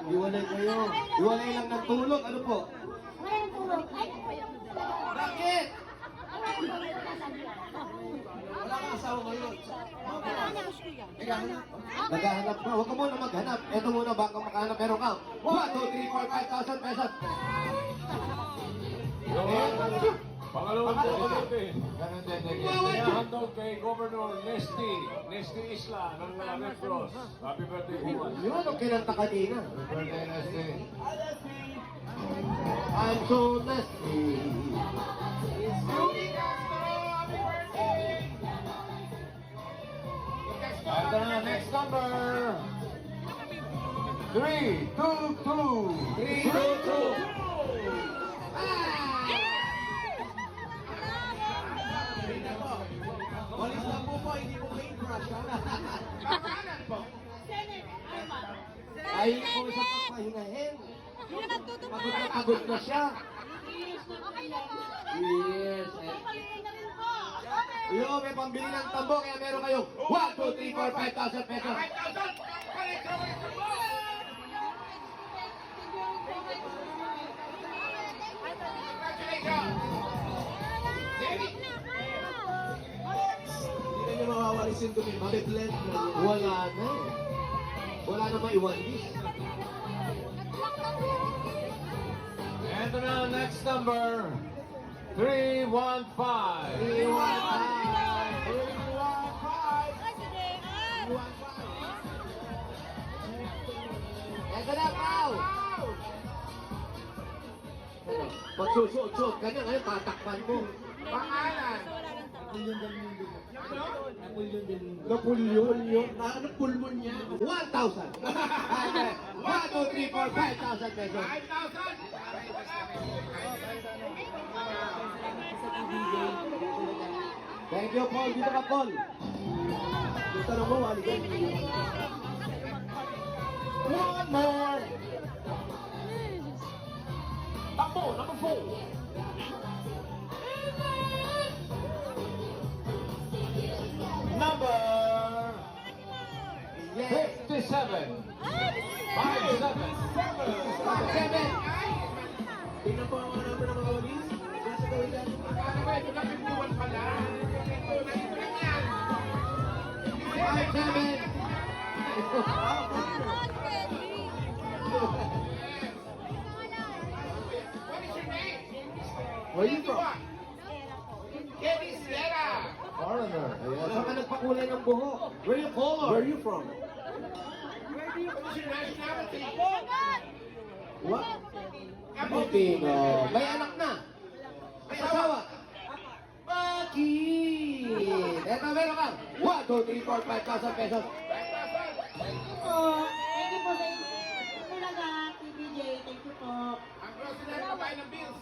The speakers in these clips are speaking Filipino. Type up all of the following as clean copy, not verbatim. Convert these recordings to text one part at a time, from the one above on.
Iwalay kayo. Iwalay lang ng tulog. Ano po? Wala ng tulog. Ay, ako yung Bakit? Wala kang asawa ngayon. Naghahanap ka. Huwag ka muna maghanap. Ito muna baka makahanap. Meron ka. 1, 2, 3, 4, 5,000 pesos. Pangalawang buti. Ganun din. Handog kay Governor Nesty Isla ng Red Cross. Happy birthday, Juan. Yun ang kinanta kanina. Birthday, Nesty. I'm so nasty. Ito na, next number. 3, 2, 2. 3, 2, 2. Walis lang po po, hindi po main crush, ha? Pakanan po. Ay, po sa pagpahinahin. Pagod na siya. Yes. Yo, may pambili ng tambo, kaya meron kayong 1, 2, 3, 4, 5,000 pesos. 5,000! Hindi na mawawalisin ko yung mabiblend. Wala na. Wala na maiwalis. Ito na, next number. 315. 315. Ito na, Pao! Magsusuot-suot ka na, ngayon tatakpan mo. Pangalan! Napulyon yun. Ano pulmon niya? 1,000! 1, 2, 3, 4, 5,000 pesos. 5,000! Thank you, Paul. Dito ka, Paul. Gusto na mo, wali ka. One more! Takbo, number 4. Number 57. 57. 7! Tingnan po ang mga number ng mga walis. Nasa gawin natin. Ano ba, ito na 51 pala. Ito na ito lang yan. 5, 7! What is your name? Where are you from? Kevin Sierra. Foreigner. Ayan. Saan ka nagpakulay ng buhok? Where you color? Where you from? What is your nationality? What? Pilipino. May anak na. May asawa. Bakit? Eto, meron ka. 1, 2, 3, 4, 5,000 pesos. Thank you po sa inyo. Talaga, TBJ. Thank you po. Ang gross nila kabayan ng bills.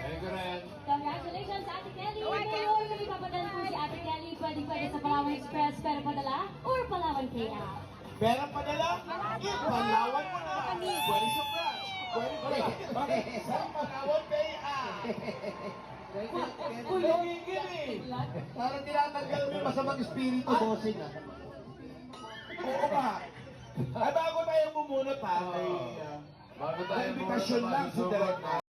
Thank you, Ren. Congratulations, Ate Kelly! Ngayon, kami papadala po si Ate Kelly. Pwede sa Palawan Express, pero padala, or Palawan KL. Pera padala? Palawan mo na. Pwede sa branch. Pwede pala. Bakit? Sa Palawan Pay Pulongigil eh. Parang tinatanggal mo yung masamang espiritu, bossing, ah. Oo ba? Ay, bago tayo bumunot ha. Ay, Bago tayo invitation lang si Direk.